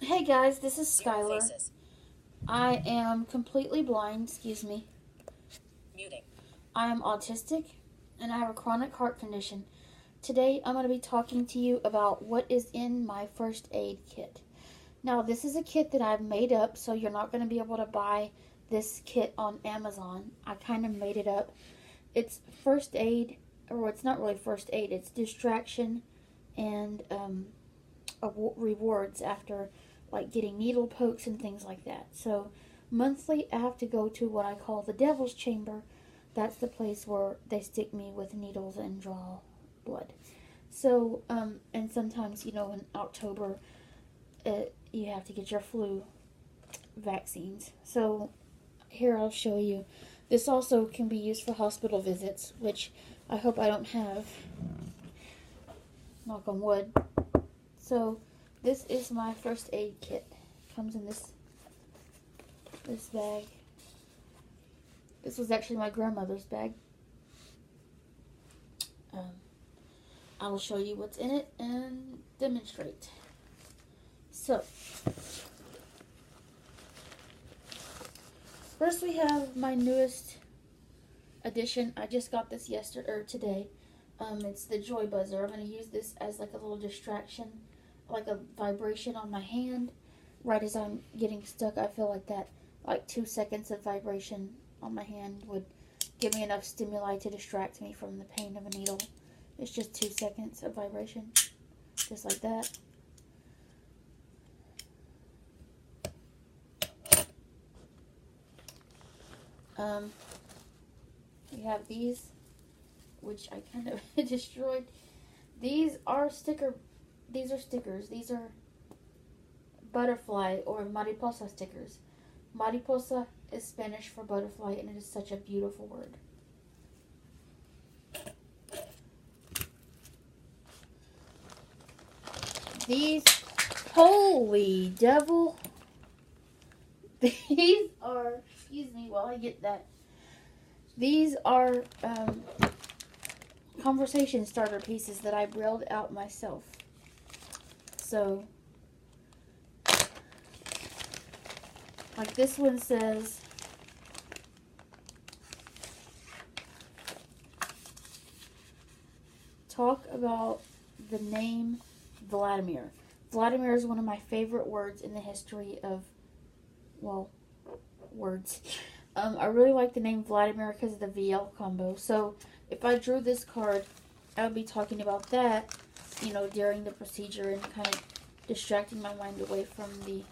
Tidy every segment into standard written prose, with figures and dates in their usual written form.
Hey guys, this is Zero Skylar. faces. I am completely blind, excuse me. Muting. I am autistic and I have a chronic heart condition. Today I'm going to be talking to you about what is in my first aid kit. Now, this is a kit that I've made up, so you're not going to be able to buy this kit on Amazon. I kind of made it up. It's first aid, or it's not really first aid, it's distraction and rewards after like getting needle pokes and things like that. So monthly I have to go to what I call the devil's chamber. That's the place where they stick me with needles and draw blood. So and sometimes in October you have to get your flu vaccines. So here I'll show you. This also can be used for hospital visits, which I hope I don't have. Knock on wood. So this is my first aid kit. Comes in this bag. This was actually my grandmother's bag. I will show you what's in it and demonstrate. So first we have my newest addition. I just got this yesterday or today. It's the joy buzzer. I'm going to use this as like a little distraction, like a vibration on my hand. Right as I'm getting stuck, I feel like that, like 2 seconds of vibration on my hand would give me enough stimuli to distract me from the pain of a needle. It's just 2 seconds of vibration, just like that. We have these, which I kind of destroyed. These are stickers. These are butterfly or mariposa stickers. Mariposa is Spanish for butterfly, and it is such a beautiful word. These, holy devil, these are, excuse me while I get that, these are conversation starter pieces that I brailled out myself. So, like this one says, talk about the name Vladimir. Vladimir is one of my favorite words in the history of, well, words. I really like the name Vladimir because of the VL combo. So if I drew this card, I would be talking about that, during the procedure and kind of distracting my mind away from the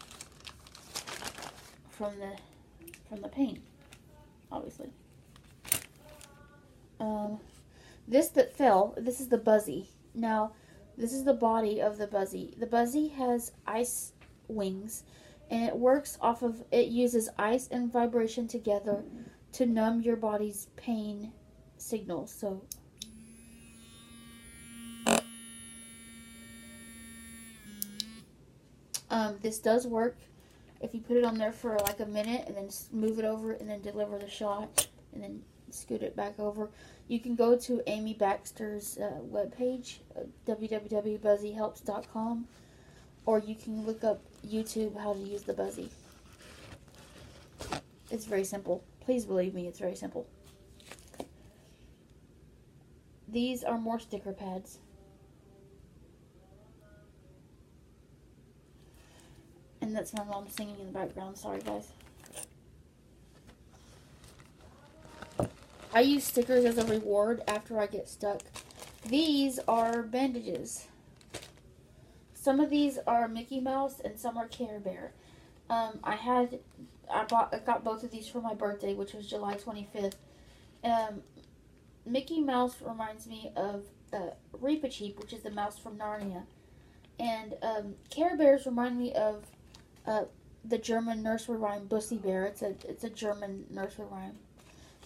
pain, obviously. This that fell, this is the Buzzy. Now, this is the body of the Buzzy. The Buzzy has ice wings, and it uses ice and vibration together to numb your body's pain signals. So, this does work if you put it on there for like a minute and then move it over and then deliver the shot and then scoot it back over. You can go to Amy Baxter's webpage, www.buzzyhelps.com, or you can look up YouTube how to use the Buzzy. It's very simple. Please believe me, it's very simple. These are more sticker pads. And that's my mom singing in the background. Sorry, guys. I use stickers as a reward after I get stuck. These are bandages. Some of these are Mickey Mouse and some are Care Bear. I got both of these for my birthday, which was July 25th. Mickey Mouse reminds me of Reepicheep, which is the mouse from Narnia. And Care Bears remind me of the German nursery rhyme Bussy Bear. It's a German nursery rhyme.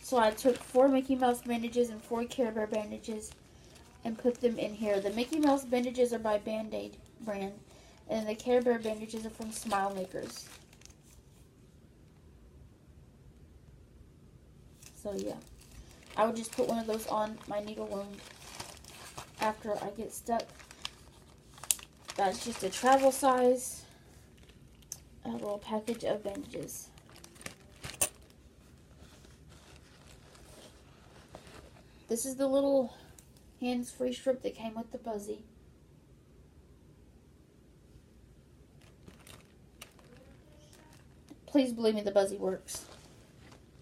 So I took 4 Mickey Mouse bandages and 4 Care Bear bandages and put them in here. The Mickey Mouse bandages are by Band-Aid brand, and the Care Bear bandages are from Smile Makers. So yeah, I would just put one of those on my needle wound after I get stuck. That's just a travel size. a little package of bandages. This is the little hands-free strip that came with the Buzzy. Please believe me, the Buzzy works.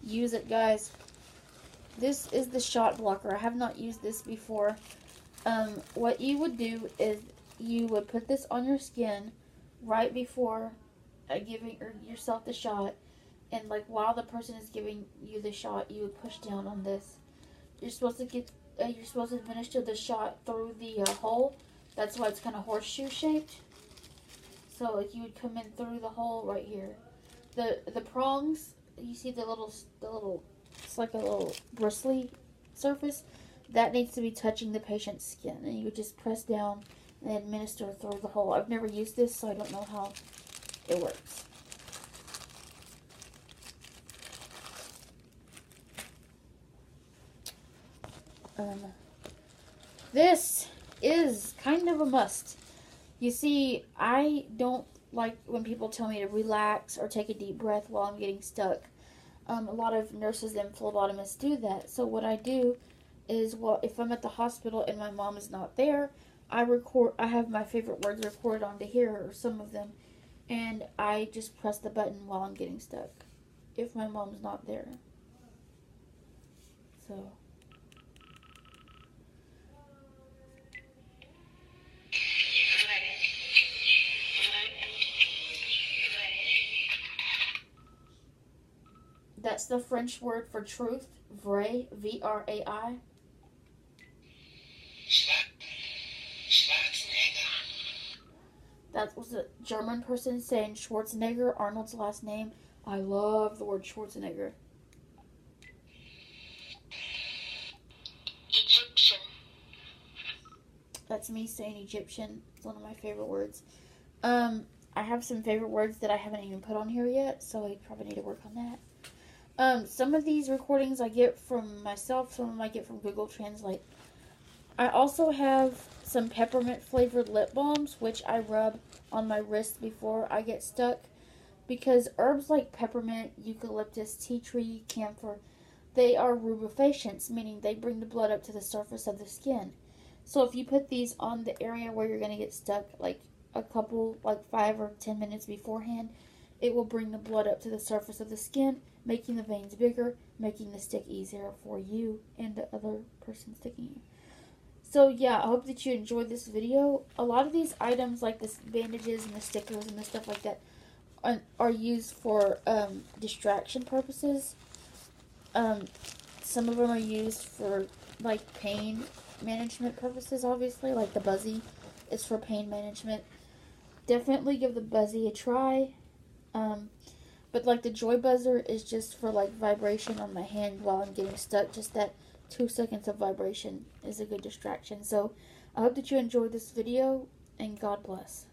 Use it, guys. This is the shot blocker. I have not used this before. What you would do is you would put this on your skin right before giving yourself the shot, and like while the person is giving you the shot, you would push down on this. You're supposed to administer the shot through the hole. That's why it's kind of horseshoe shaped. So like you would come in through the hole right here. The prongs, you see the little, it's like a little bristly surface. That needs to be touching the patient's skin. And you would just press down and administer through the hole. I've never used this, so I don't know how it works. This is kind of a must. You see, I don't like when people tell me to relax or take a deep breath while I'm getting stuck. A lot of nurses and phlebotomists do that. So what I do is, well, if I'm at the hospital and my mom is not there, I have my favorite words recorded onto here, or some of them, and I just press the button while I'm getting stuck if my mom's not there. So that's the French word for truth, vrai, V-R-A-I. That was a German person saying Schwarzenegger, Arnold's last name. I love the word Schwarzenegger. Egyptian. That's me saying Egyptian. It's one of my favorite words. I have some favorite words that I haven't even put on here yet, so I probably need to work on that. Some of these recordings I get from myself, some of them I get from Google Translate. I also have some peppermint flavored lip balms, which I rub on my wrist before I get stuck, because herbs like peppermint, eucalyptus, tea tree, camphor, they are rubefacients, meaning they bring the blood up to the surface of the skin. So if you put these on the area where you're going to get stuck, like 5 or 10 minutes beforehand, it will bring the blood up to the surface of the skin, making the veins bigger, making the stick easier for you and the other person sticking you. So yeah, I hope that you enjoyed this video. A lot of these items, like the bandages and the stickers and the stuff like that, are used for distraction purposes. Some of them are used for like pain management purposes, obviously. Like the Buzzy is for pain management. Definitely give the Buzzy a try. But like the Joy Buzzer is just for like vibration on my hand while I'm getting stuck. Just that 2 seconds of vibration is a good distraction. So I hope that you enjoyed this video, and God bless.